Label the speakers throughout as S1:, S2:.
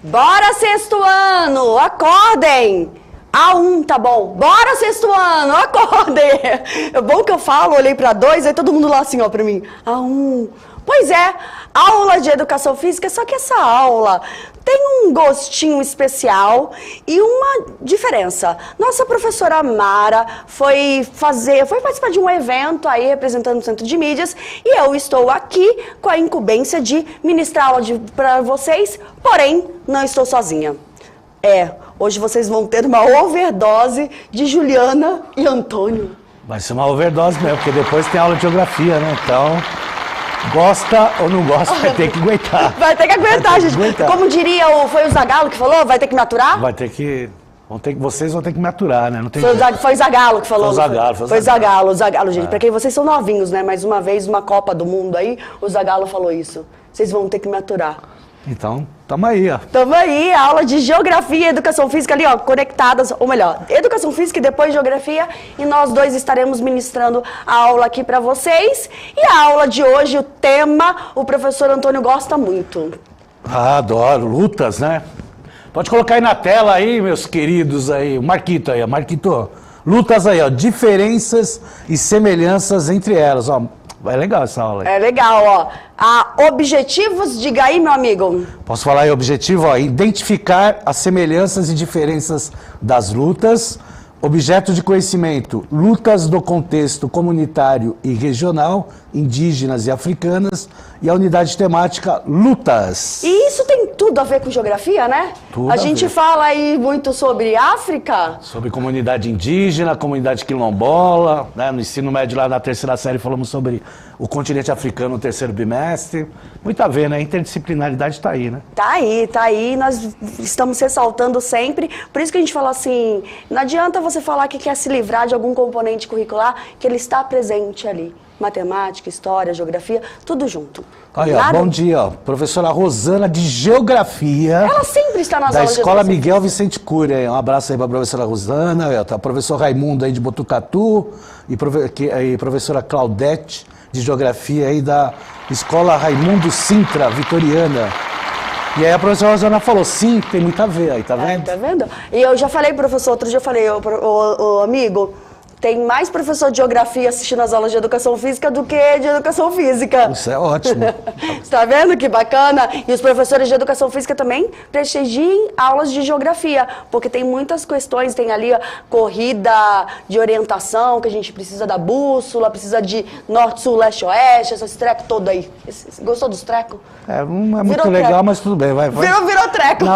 S1: Bora, sexto ano, acordem! A1, tá bom. Bora, sexto ano, acordem! É bom que eu falo, olhei pra 2, aí todo mundo lá assim, ó, pra mim. A1. Pois é, aula de educação física, só que essa aula tem um gostinho especial e uma diferença. Nossa professora Mara foi participar de um evento aí representando o Centro de Mídias e eu estou aqui com a incumbência de ministrar aula para vocês, porém não estou sozinha. Hoje vocês vão ter uma overdose de Juliana e Antônio.
S2: Vai ser uma overdose mesmo, porque depois tem aula de geografia, né? Então, gosta ou não gosta, vai ter que aguentar.
S1: Vai ter que aguentar, gente. Como diria, foi o Zagalo que falou, vai ter que me aturar?
S2: Vai ter que... vocês vão ter que me aturar, né? Não tem
S1: foi o Zagalo que falou.
S2: Foi
S1: o Zagalo, gente. Pra quem vocês são novinhos, né? Mais uma vez, uma Copa do Mundo aí, o Zagalo falou isso. Vocês vão ter que me aturar.
S2: Então, tamo aí, ó.
S1: Tamo aí, aula de geografia e educação física ali, ó, conectadas, ou melhor, educação física e depois geografia, e nós dois estaremos ministrando a aula aqui pra vocês. E a aula de hoje, o tema, o professor Antônio gosta muito.
S2: Adoro, lutas, né? Pode colocar aí na tela aí, meus queridos aí, o Marquito aí, ó, Marquito, lutas aí, ó, diferenças e semelhanças entre elas, ó. É legal essa aula aí.
S1: É legal, ó. Objetivos, diga aí, meu amigo.
S2: Posso falar aí, objetivo, ó, identificar as semelhanças e diferenças das lutas. Objeto de conhecimento, lutas do contexto comunitário e regional, indígenas e africanas. E a unidade temática, lutas.
S1: E isso tem tudo a ver com geografia, né?
S2: Tudo
S1: a gente fala aí muito sobre África.
S2: Sobre comunidade indígena, comunidade quilombola, né? No ensino médio lá na terceira série falamos sobre o continente africano no terceiro bimestre. Muito a ver, né? A interdisciplinaridade tá aí, né? Tá
S1: aí. Nós estamos ressaltando sempre. Por isso que a gente fala assim, não adianta você falar que quer se livrar de algum componente curricular, que ele está presente ali. Matemática, história, geografia, tudo junto.
S2: Olha, bom dia, ó. Professora Rosana de Geografia.
S1: Ela sempre está nas
S2: da
S1: aulas
S2: Escola Miguel Vicente Cury. Um abraço aí para a professora Rosana, tá o professor Raimundo aí de Botucatu e professora Claudete de Geografia aí da Escola Raimundo Sintra, Vitoriana. E aí a professora Rosana falou, sim, tem muito a ver aí, tá vendo?
S1: Tá vendo? E eu já falei, professor, outro dia eu falei, ô amigo, tem mais professor de geografia assistindo as aulas de educação física do que de educação física.
S2: Isso é ótimo.
S1: Você tá vendo que bacana? E os professores de educação física também prestigiem aulas de geografia, porque tem muitas questões, tem ali a corrida de orientação, que a gente precisa da bússola, precisa de norte, sul, leste, oeste, esse treco todo aí. Gostou dos trecos?
S2: Não é muito legal, mas tudo bem. Vai.
S1: Virou treco.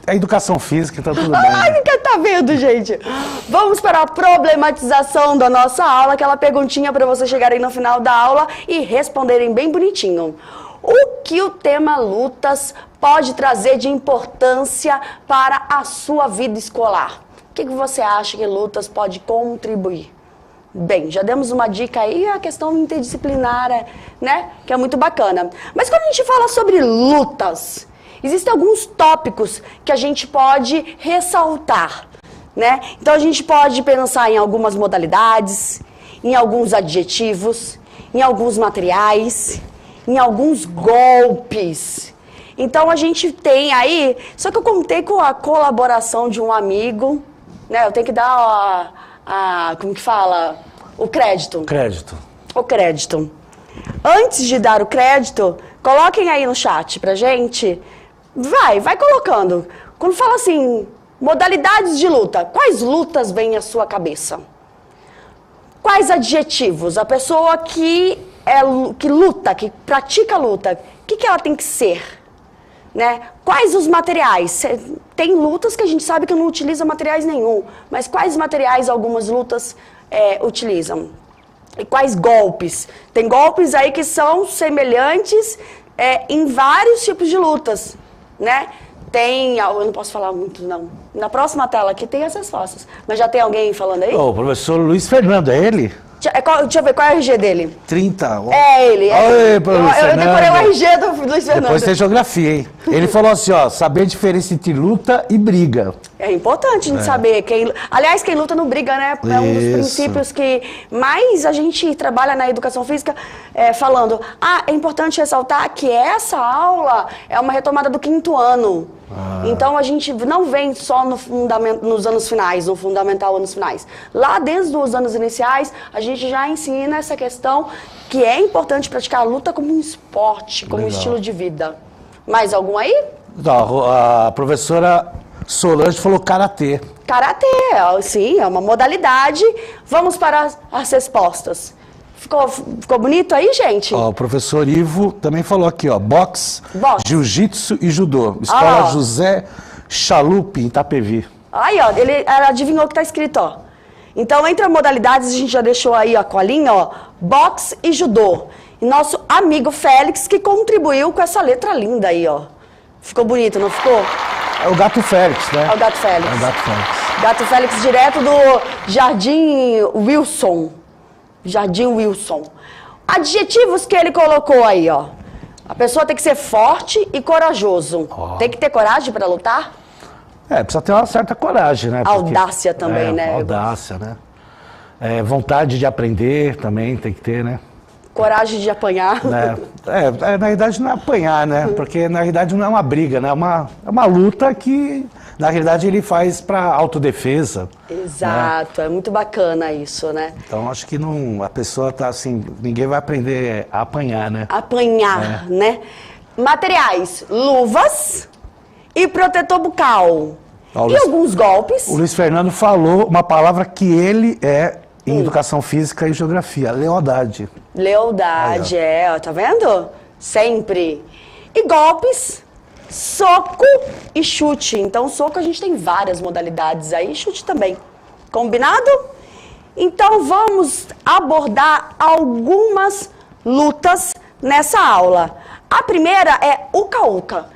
S2: É educação física, tá tudo bem.
S1: Ai, tá vendo, gente? Vamos para a problematização da nossa aula, aquela perguntinha para vocês chegarem no final da aula e responderem bem bonitinho. O que o tema lutas pode trazer de importância para a sua vida escolar? O que você acha que lutas pode contribuir? Bem, já demos uma dica aí, a questão interdisciplinar, né? Que é muito bacana. Mas quando a gente fala sobre lutas, existem alguns tópicos que a gente pode ressaltar, né? Então a gente pode pensar em algumas modalidades, em alguns adjetivos, em alguns materiais, em alguns golpes. Então a gente tem aí, só que eu contei com a colaboração de um amigo, né? Eu tenho que dar como que fala? O crédito. O crédito. Antes de dar o crédito, coloquem aí no chat pra gente. Vai colocando. Quando fala assim, modalidades de luta, quais lutas vêm à sua cabeça? Quais adjetivos? A pessoa que luta, que pratica a luta, o que ela tem que ser? Né? Quais os materiais? Tem lutas que a gente sabe que não utiliza materiais nenhum, mas quais materiais algumas lutas utilizam? E quais golpes? Tem golpes aí que são semelhantes em vários tipos de lutas, né? Eu não posso falar muito, não. Na próxima tela aqui tem as respostas. Mas já tem alguém falando aí?
S2: O professor Luiz Fernando, é ele?
S1: Deixa eu ver, qual é o RG dele?
S2: 30.
S1: É ele.
S2: Oi, professor
S1: eu decorei o RG do Luiz Fernando.
S2: Depois tem geografia, hein? Ele falou assim, ó, saber a diferença entre luta e briga.
S1: É importante a gente saber. Aliás, quem luta não briga, né? É um dos princípios que mais a gente trabalha na educação física, falando, é importante ressaltar que essa aula é uma retomada do 5º ano. Então a gente não vem só nos anos finais, no fundamental anos finais. Lá desde os anos iniciais, a gente já ensina essa questão que é importante praticar a luta como um esporte, como um estilo de vida. Mais algum aí?
S2: Não, a professora Solange falou karatê.
S1: Karatê, sim, é uma modalidade. Vamos para as respostas. Ficou bonito aí, gente?
S2: Ó, o professor Ivo também falou aqui, ó, boxe, jiu-jitsu e judô. Escola José Chalupe, em Itapevi.
S1: Aí, ó, ela adivinhou o que tá escrito, ó. Então, entre as modalidades, a gente já deixou aí a colinha, ó, boxe e judô. E nosso amigo Félix, que contribuiu com essa letra linda aí, ó. Ficou bonito, não ficou?
S2: É o Gato Félix, né?
S1: É o Gato Félix.
S2: É o Gato Félix.
S1: Gato Félix, direto do Jardim Wilson. Jardim Wilson. Adjetivos que ele colocou aí, ó. A pessoa tem que ser forte e corajoso. Tem que ter coragem para lutar?
S2: Precisa ter uma certa coragem, né?
S1: Audácia também, né?
S2: Audácia, né? Vontade de aprender também tem que ter, né?
S1: Coragem de apanhar.
S2: Na realidade não é apanhar, né? Porque na realidade não é uma briga, né? É uma luta que, na realidade, ele faz para autodefesa.
S1: Exato, né? É muito bacana isso, né?
S2: Então acho que a pessoa tá assim, ninguém vai aprender a apanhar, né?
S1: Apanhar, né? Materiais, luvas e protetor bucal. E alguns golpes.
S2: O Luiz Fernando falou uma palavra que ele em educação física e geografia, lealdade.
S1: Lealdade, ó, tá vendo? Sempre. E golpes, soco e chute. Então, soco a gente tem várias modalidades aí, chute também. Combinado? Então, vamos abordar algumas lutas nessa aula. A primeira é uca-uca.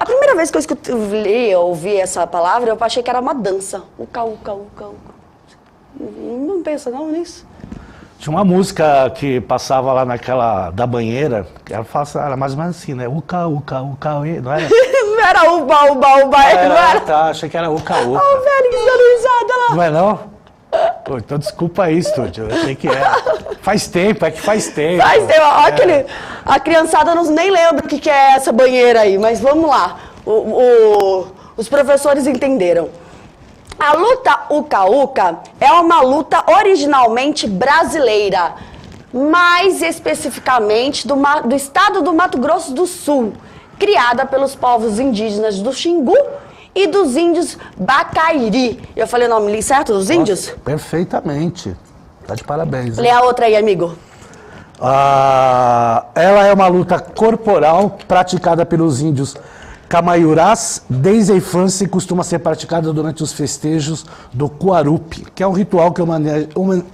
S1: A primeira vez que eu ouvi essa palavra, eu achei que era uma dança. Uca-uca, uca-uca. Não pensa não nisso?
S2: Tinha uma música que passava lá naquela da banheira, que era mais ou menos assim, né? Uca, uca, uca, não era?
S1: Não era uba, uba, uba, não era?
S2: Tá, achei que era uca, uca.
S1: Olha o velho dando risada lá.
S2: Não é não? Pô, então desculpa aí, estúdio, eu achei que era. Faz tempo, é que faz tempo.
S1: Faz tempo, olha a criançada nem lembra o que é essa banheira aí, mas vamos lá. Os professores entenderam. A luta uca-uca é uma luta originalmente brasileira, mais especificamente do estado do Mato Grosso do Sul, criada pelos povos indígenas do Xingu e dos índios Bacairi. Eu falei o nome certo dos índios?
S2: Perfeitamente. Tá de parabéns.
S1: Lê a outra aí, amigo.
S2: Ela é uma luta corporal praticada pelos índios Camaiurás desde a infância e costuma ser praticada durante os festejos do Cuarupi, que é um ritual que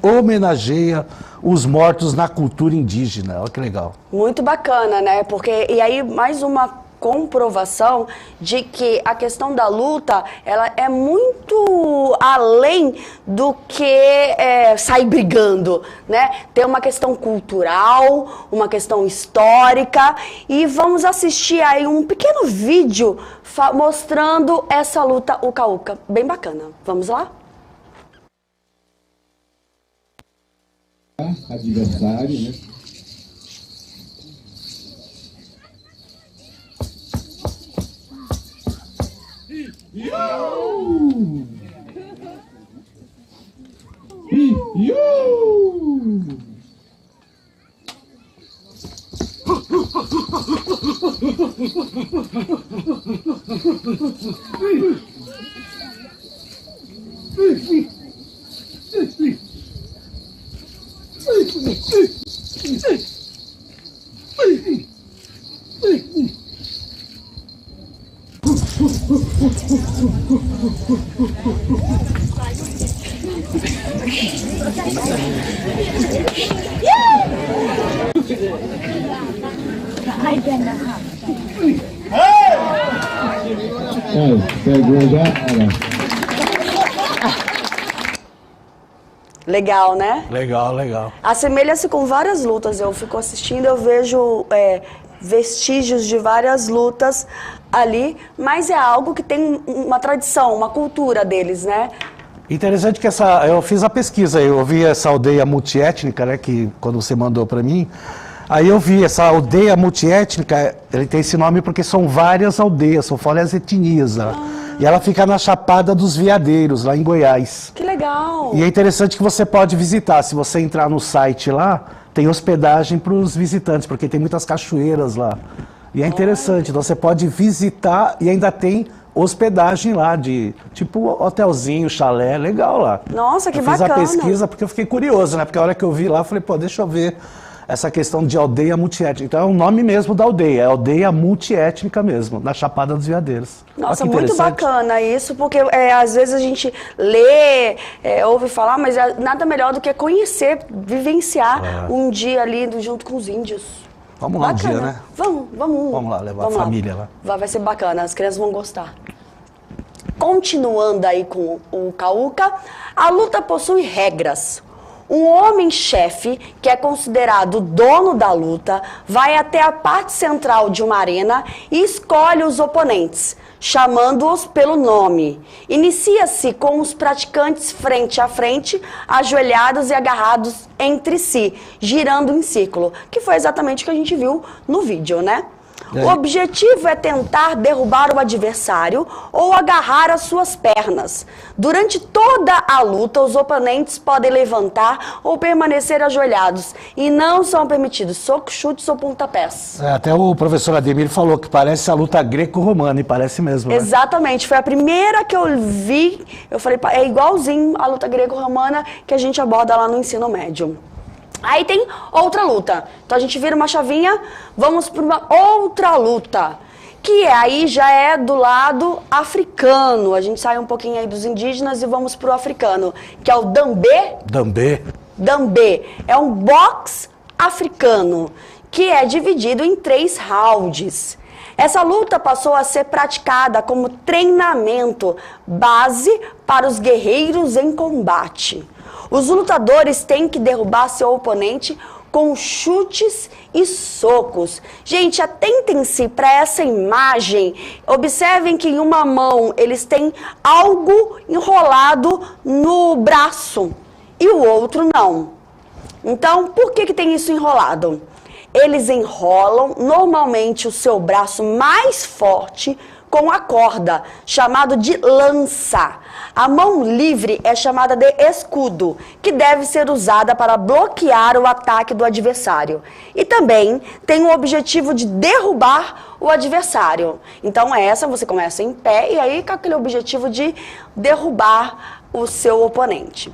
S2: homenageia os mortos na cultura indígena. Olha que legal.
S1: Muito bacana, né? E aí, mais uma comprovação de que a questão da luta, ela é muito além do que sair brigando, né? Tem uma questão cultural, uma questão histórica, e vamos assistir aí um pequeno vídeo mostrando essa luta uca-uca, bem bacana. Vamos lá?
S3: Adversário, né? Pegou já?
S1: Legal, né?
S2: Legal, legal.
S1: Assemelha-se com várias lutas. Eu fico assistindo, eu vejo vestígios de várias lutas ali, mas é algo que tem uma tradição, uma cultura deles, né?
S2: Interessante que eu fiz a pesquisa, eu vi essa aldeia multiétnica, né, que quando você mandou para mim, Aí eu vi, essa aldeia multiétnica, ele tem esse nome porque são várias aldeias, são várias etnias lá. E ela fica na Chapada dos Veadeiros, lá em Goiás.
S1: Que legal!
S2: E é interessante que você pode visitar, se você entrar no site lá, tem hospedagem para os visitantes, porque tem muitas cachoeiras lá. E é interessante, então você pode visitar e ainda tem hospedagem lá, de tipo hotelzinho, chalé, legal lá.
S1: Nossa, que
S2: eu fiz
S1: bacana!
S2: a pesquisa porque eu fiquei curioso, né? Porque a hora que eu vi lá, eu falei, pô, deixa eu ver essa questão de aldeia multiétnica. Então é o nome mesmo da aldeia, é aldeia multiétnica mesmo, na Chapada dos Veadeiros.
S1: Nossa, muito bacana isso, porque às vezes a gente lê, ouve falar, mas nada melhor do que conhecer, vivenciar um dia ali junto com os índios.
S2: Vamos lá
S1: bacana.
S2: um dia, né?
S1: Vamos
S2: lá, levar a família lá.
S1: Vai ser bacana, as crianças vão gostar. Continuando aí com o Uka-Uka, a luta possui regras. Um homem-chefe, que é considerado o dono da luta, vai até a parte central de uma arena e escolhe os oponentes, chamando-os pelo nome. Inicia-se com os praticantes frente a frente, ajoelhados e agarrados entre si, girando em círculo, que foi exatamente o que a gente viu no vídeo, né? O objetivo é tentar derrubar o adversário ou agarrar as suas pernas. Durante toda a luta, os oponentes podem levantar ou permanecer ajoelhados e não são permitidos socos, chutes ou pontapés.
S2: Até o professor Ademir falou que parece a luta greco-romana, e parece mesmo, né?
S1: Exatamente, foi a primeira que eu vi, eu falei, é igualzinho a luta greco-romana que a gente aborda lá no ensino médio. Aí tem outra luta. Então a gente vira uma chavinha, vamos para uma outra luta. Que aí já é do lado africano. A gente sai um pouquinho aí dos indígenas e vamos para o africano. Que é o dambê. Dambê. É um boxe africano. Que é dividido em 3 rounds. Essa luta passou a ser praticada como treinamento base para os guerreiros em combate. Os lutadores têm que derrubar seu oponente com chutes e socos. Gente, atentem-se para essa imagem. Observem que em uma mão eles têm algo enrolado no braço e o outro não. Então, por que tem isso enrolado? Eles enrolam normalmente o seu braço mais forte com a corda, chamado de lança. A mão livre é chamada de escudo, que deve ser usada para bloquear o ataque do adversário. E também tem o objetivo de derrubar o adversário. Então essa você começa em pé e aí com aquele objetivo de derrubar o seu oponente.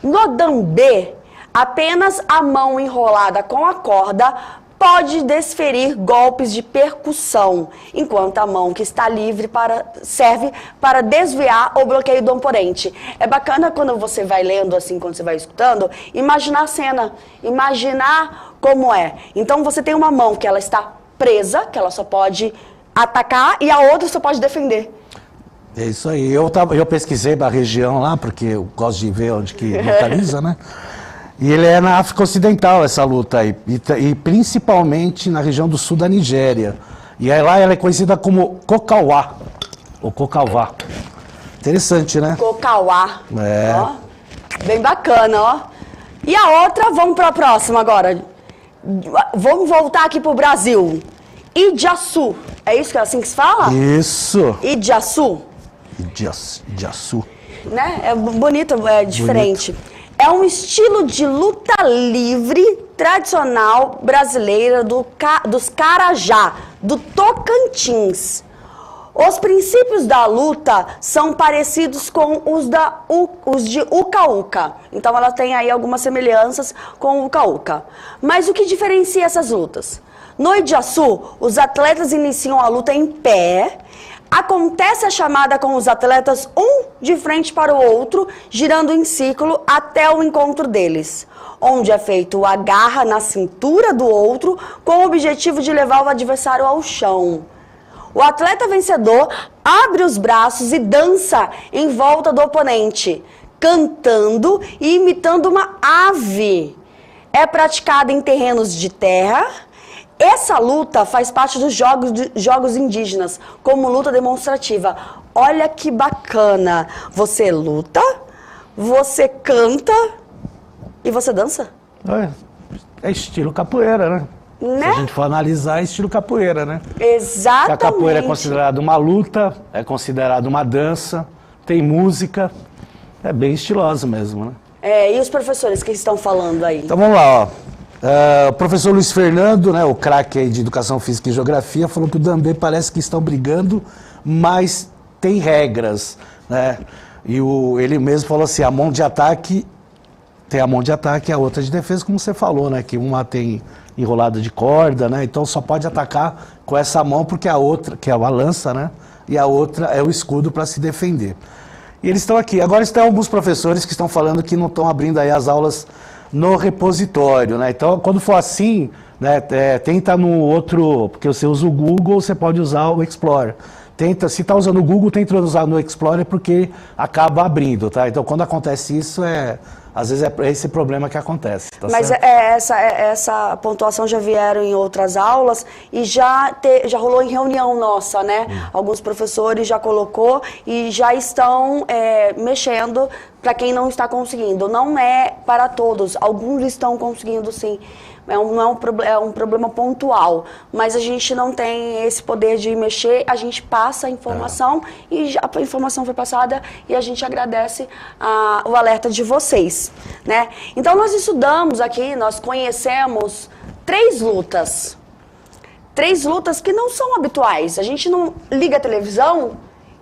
S1: No dambê, apenas a mão enrolada com a corda pode desferir golpes de percussão, enquanto a mão que está livre serve para desviar o bloqueio do oponente. É bacana quando você vai lendo assim, quando você vai escutando, imaginar a cena, imaginar como é. Então você tem uma mão que ela está presa, que ela só pode atacar, e a outra só pode defender.
S2: É isso aí. Eu pesquisei a região lá, porque eu gosto de ver onde que localiza, né? E ele é na África Ocidental, essa luta aí, e principalmente na região do sul da Nigéria. E aí lá ela é conhecida como Kokawá, ou Kokawá. Interessante, né?
S1: Kokawá.
S2: É.
S1: Ó, bem bacana, ó. E a outra, vamos para a próxima agora. Vamos voltar aqui pro Brasil. Ijaçu. É isso que é assim que se fala?
S2: Isso.
S1: Ijaçu.
S2: Ijaçu.
S1: Né? É bonito, é diferente. Bonito. É um estilo de luta livre tradicional brasileira dos Carajá, do Tocantins. Os princípios da luta são parecidos com os de Uka-Uka. Então ela tem aí algumas semelhanças com o Uka-Uka. Mas o que diferencia essas lutas? No Ijaçu, os atletas iniciam a luta em pé. Acontece a chamada com os atletas um de frente para o outro, girando em círculo até o encontro deles, onde é feito o agarra na cintura do outro com o objetivo de levar o adversário ao chão. O atleta vencedor abre os braços e dança em volta do oponente, cantando e imitando uma ave. É praticada em terrenos de terra. Essa luta faz parte dos jogos indígenas, como luta demonstrativa. Olha que bacana. Você luta, você canta e você dança.
S2: É estilo capoeira, né?
S1: né?
S2: Se a gente for analisar, é estilo capoeira, né?
S1: Exatamente.
S2: A capoeira é considerada uma luta, é considerada uma dança, tem música, é bem estilosa mesmo, né?
S1: E os professores que estão falando aí?
S2: Então vamos lá, ó. O professor Luiz Fernando, né, o craque aí de Educação Física e Geografia, falou que o Dambê parece que estão brigando, mas tem regras, né? E ele mesmo falou assim, a mão de ataque, tem a mão de ataque e a outra de defesa, como você falou, né? Que uma tem enrolada de corda, né? Então só pode atacar com essa mão, porque a outra, que é a lança, né? E a outra é o escudo para se defender. E eles estão aqui. Agora estão alguns professores que estão falando que não estão abrindo aí as aulas no repositório, né? Então, quando for assim, né, tenta no outro, porque você usa o Google, você pode usar o Explorer. Se está usando o Google, tenta usar no Explorer porque acaba abrindo, tá? Então, quando acontece isso, às vezes é esse problema que acontece. Tá
S1: Mas
S2: certo?
S1: essa pontuação já vieram em outras aulas e já rolou em reunião nossa, né? Alguns professores já colocou e já estão mexendo para quem não está conseguindo. Não é para todos, alguns estão conseguindo sim. É um problema pontual, mas a gente não tem esse poder de mexer, a gente passa a informação e a informação foi passada e a gente agradece o alerta de vocês, né? Então nós estudamos aqui, nós conhecemos 3 lutas. 3 lutas que não são habituais, a gente não liga a televisão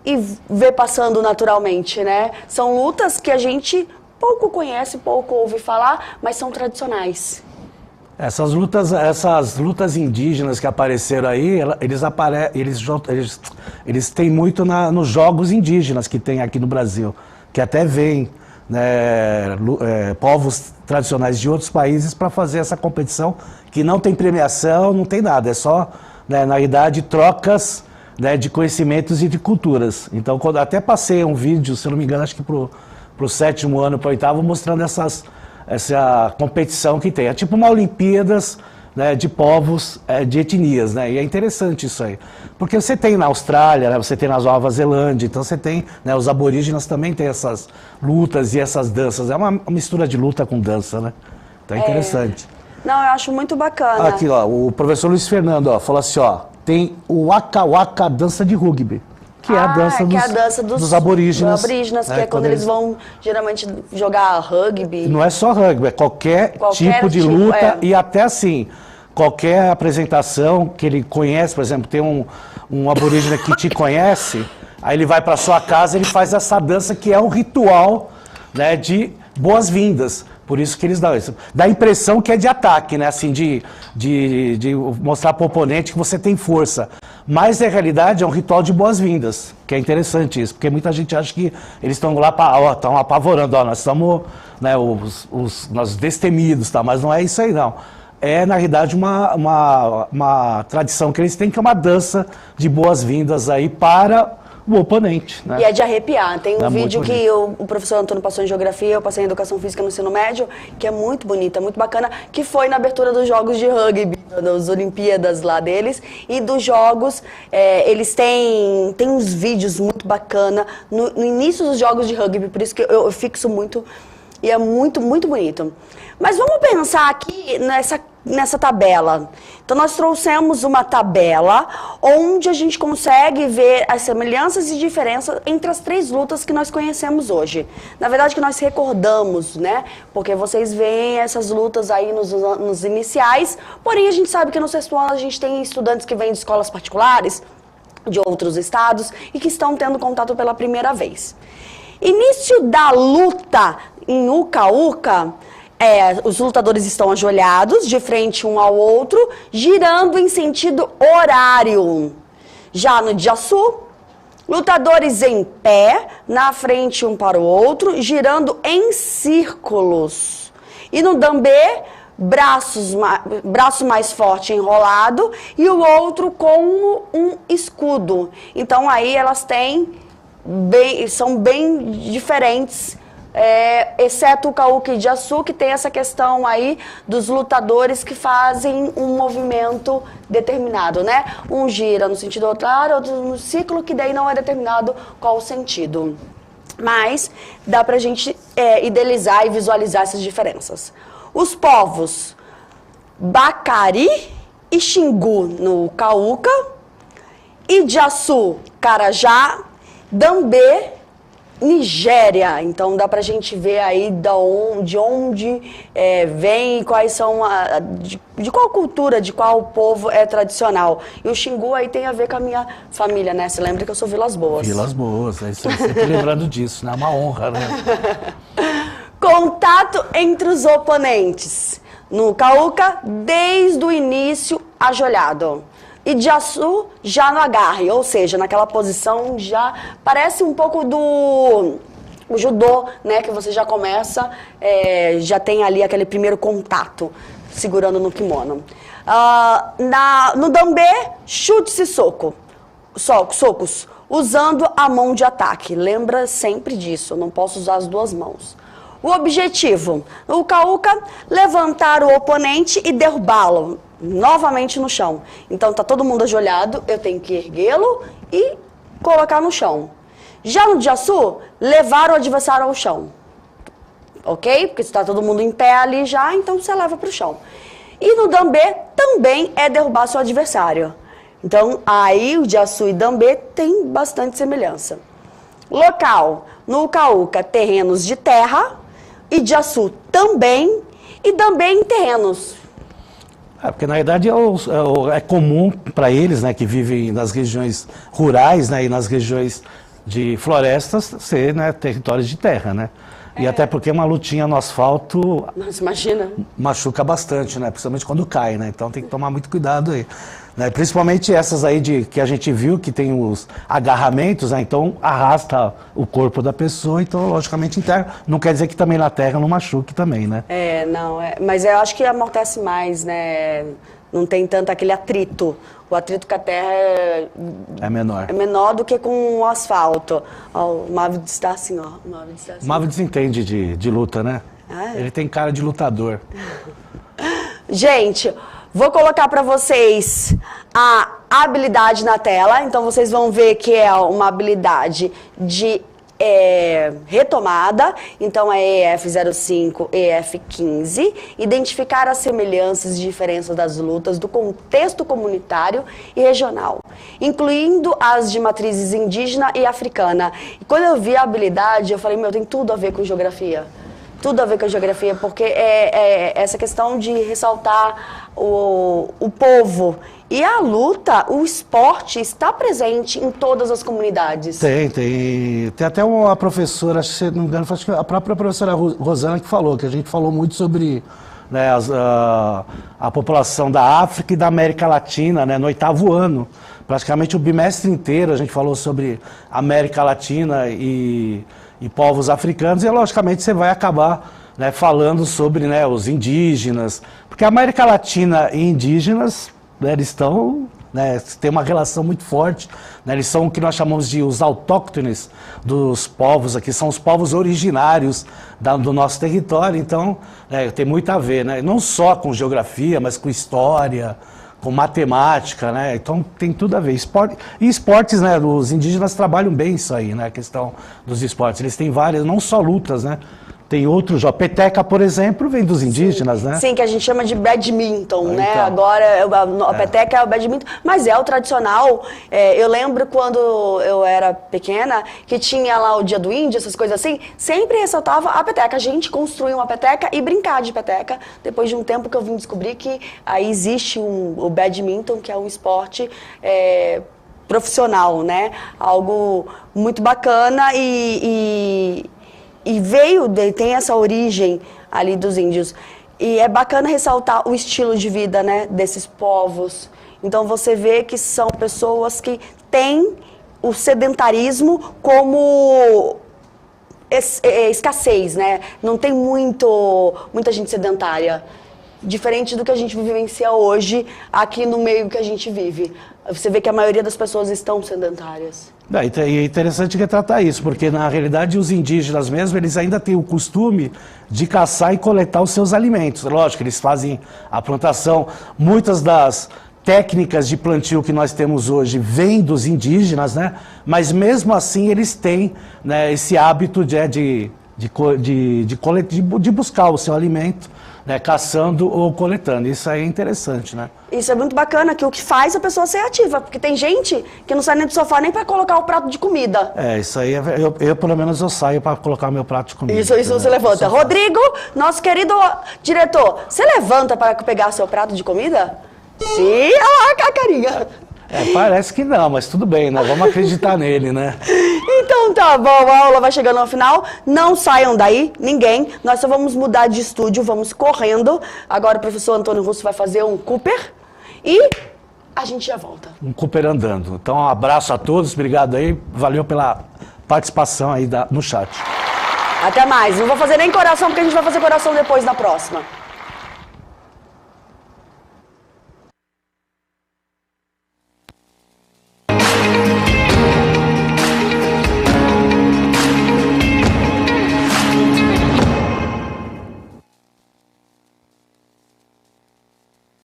S1: e vê passando naturalmente, né? São lutas que a gente pouco conhece, pouco ouve falar, mas são tradicionais.
S2: Essas lutas indígenas que apareceram aí, eles têm muito nos jogos indígenas que tem aqui no Brasil, que até vêm, né, povos tradicionais de outros países para fazer essa competição, que não tem premiação, não tem nada, é só, né, na realidade, trocas, né, de conhecimentos e de culturas. Então, até passei um vídeo, se eu não me engano, acho que para o 7º ano, para o 8º, mostrando essa competição que tem. É tipo uma Olimpíadas, né, de povos, de etnias, né? E é interessante isso aí. Porque você tem na Austrália, né, você tem na Nova Zelândia, então você tem, né, os aborígenes também têm essas lutas e essas danças. É uma mistura de luta com dança, né? Então é interessante.
S1: Não, eu acho muito bacana.
S2: Aqui, ó, o professor Luiz Fernando, ó, falou assim, ó, tem o Waka Waka, dança de rugby. Que é a dança dos aborígenes.
S1: Que é quando eles vão, geralmente, jogar rugby.
S2: Não é só rugby, é qualquer tipo de luta e até assim, qualquer apresentação que ele conhece, por exemplo, tem um aborígene que te conhece, aí ele vai para sua casa e ele faz essa dança que é um ritual, né, de boas-vindas. Por isso que eles dão isso. Dá a impressão que é de ataque, né? Assim, de mostrar para o oponente que você tem força. Mas, na realidade, é um ritual de boas-vindas, que é interessante isso, porque muita gente acha que eles estão lá para, estão apavorando, nós estamos, né, nós destemidos, tá? Mas não é isso aí, não. É, na realidade, uma tradição que eles têm, que é uma dança de boas-vindas aí para o oponente, né?
S1: E é de arrepiar. Tem um vídeo que o professor Antônio passou em Geografia, eu passei em Educação Física no ensino médio, que é muito bonita, muito bacana, que foi na abertura dos Jogos de Rugby, das Olimpíadas lá deles, e dos Jogos, eles têm uns vídeos muito bacana no início dos Jogos de Rugby, por isso que eu fixo muito, e é muito, muito bonito. Mas vamos pensar aqui nessa tabela. Então, nós trouxemos uma tabela onde a gente consegue ver as semelhanças e diferenças entre as 3 lutas que nós conhecemos hoje. Na verdade, que nós recordamos, né? Porque vocês veem essas lutas aí nos iniciais, porém a gente sabe que no 6º ano a gente tem estudantes que vêm de escolas particulares, de outros estados, e que estão tendo contato pela primeira vez. Início da luta em Uka-Uka, os lutadores estão ajoelhados, de frente um ao outro, girando em sentido horário. Já no Jaçu, lutadores em pé, na frente um para o outro, girando em círculos. E no Dambê, braço mais forte enrolado e o outro com um escudo. Então aí elas são bem diferentes, exceto o Uka-Uka e Jaçu, que tem essa questão aí dos lutadores que fazem um movimento determinado, né? Um gira no sentido contrário, outro no ciclo, que daí não é determinado qual o sentido. Mas dá pra gente idealizar e visualizar essas diferenças. Os povos Bacari e Xingu no Cauca, Ijaçu, Carajá, Dambê, Nigéria. Então dá pra gente ver aí de onde vem e quais são de qual cultura, de qual povo é tradicional. E o Xingu aí tem a ver com a minha família, né? Você lembra que eu sou Vilas Boas.
S2: Vilas Boas, aí você sempre lembrando disso, né? É uma honra, né?
S1: Contato entre os oponentes. No Cauca, desde o início, ajoelhado. Ijaçu já no agarre, ou seja, naquela posição já parece um pouco do judô, né? Que você já começa, já tem ali aquele primeiro contato, segurando no kimono. No Dambê, chutes e socos, usando a mão de ataque. Lembra sempre disso, eu não posso usar as duas mãos. O objetivo, no Cauca, levantar o oponente e derrubá-lo novamente no chão. Então tá todo mundo ajoelhado, eu tenho que erguê-lo e colocar no chão. Já no Ijaçu, levar o adversário ao chão. Ok? Porque está todo mundo em pé ali já, então você leva para o chão. E no Dambê também é derrubar seu adversário. Então aí o Ijaçu e Dambê tem bastante semelhança. Local, no Cauca, terrenos de terra, Ijaçu também, e Dambê em terrenos.
S2: Porque na verdade é comum para eles, né, que vivem nas regiões rurais, né, e nas regiões de florestas, ser, né, territórios de terra, né? E até porque uma lutinha no asfalto...
S1: Nossa, imagina.
S2: Machuca bastante, né? Principalmente quando cai, né? Então tem que tomar muito cuidado aí. Né? Principalmente essas aí que a gente viu, que tem os agarramentos, né? Então arrasta o corpo da pessoa, então logicamente em terra. Não quer dizer que também na terra não machuque também, né?
S1: Mas eu acho que amortece mais, né? Não tem tanto aquele atrito. O atrito com a terra
S2: é menor.
S1: É menor do que com o asfalto. O Mávides está assim, ó.
S2: O Mávides entende de luta, né? Ele tem cara de lutador.
S1: Gente, vou colocar para vocês a habilidade na tela. Então vocês vão ver que é uma habilidade de retomada, então é EF05, EF15, identificar as semelhanças e diferenças das lutas do contexto comunitário e regional, incluindo as de matrizes indígena e africana. E quando eu vi a habilidade, eu falei, tem tudo a ver com geografia. Tudo a ver com a geografia, porque essa questão de ressaltar o povo. E a luta, o esporte, está presente em todas as comunidades.
S2: Tem até uma professora, se não me engano, acho que a própria professora Rosana que falou, que a gente falou muito sobre, né, a população da África e da América Latina, né, no 8º ano. Praticamente o bimestre inteiro a gente falou sobre América Latina e povos africanos, e logicamente você vai acabar, né, falando sobre, né, os indígenas, porque a América Latina e indígenas, né, eles estão, né, tem uma relação muito forte, né, eles são o que nós chamamos de os autóctones dos povos aqui, são os povos originários do nosso território, então tem muito a ver, né, não só com geografia, mas com história, com matemática, né? Então tem tudo a ver. Esportes, né? Os indígenas trabalham bem isso aí, né? A questão dos esportes. Eles têm várias, não só lutas, né? Tem outros, a peteca, por exemplo, vem dos indígenas, né?
S1: Sim, que a gente chama de badminton, né?
S2: Então.
S1: Agora a peteca é o badminton, mas é o tradicional. Eu lembro quando eu era pequena, que tinha lá o Dia do Índio, essas coisas assim, sempre ressaltava a peteca. A gente construía uma peteca e brincar de peteca. Depois de um tempo que eu vim descobrir que aí existe o badminton, que é um esporte profissional, né? Algo muito bacana e tem essa origem ali dos índios. E é bacana ressaltar o estilo de vida, né, desses povos. Então você vê que são pessoas que têm o sedentarismo como escassez, né? Não tem muita gente sedentária. Diferente do que a gente vivencia hoje aqui no meio que a gente vive. Você vê que a maioria das pessoas estão sedentárias.
S2: E é interessante retratar isso, porque na realidade os indígenas mesmo, eles ainda têm o costume de caçar e coletar os seus alimentos. Lógico, eles fazem a plantação. Muitas das técnicas de plantio que nós temos hoje vêm dos indígenas, né? Mas mesmo assim eles têm, né, esse hábito de buscar o seu alimento, né, caçando ou coletando. Isso aí é interessante, né?
S1: Isso é muito bacana, que o que faz a pessoa ser ativa, porque tem gente que não sai nem do sofá nem para colocar o prato de comida.
S2: Isso aí, eu pelo menos eu saio para colocar meu prato de comida.
S1: Isso você levanta. Rodrigo, nosso querido diretor, você levanta para pegar seu prato de comida? Sim, olha lá a carinha.
S2: Parece que não, mas tudo bem, né? Vamos acreditar nele, né?
S1: Então tá bom, a aula vai chegando ao final. Não saiam daí, ninguém. Nós só vamos mudar de estúdio, vamos correndo. Agora o professor Antônio Russo vai fazer um Cooper e a gente já volta.
S2: Um Cooper andando. Então, um abraço a todos, obrigado aí. Valeu pela participação aí no chat.
S1: Até mais. Não vou fazer nem coração, porque a gente vai fazer coração depois na próxima.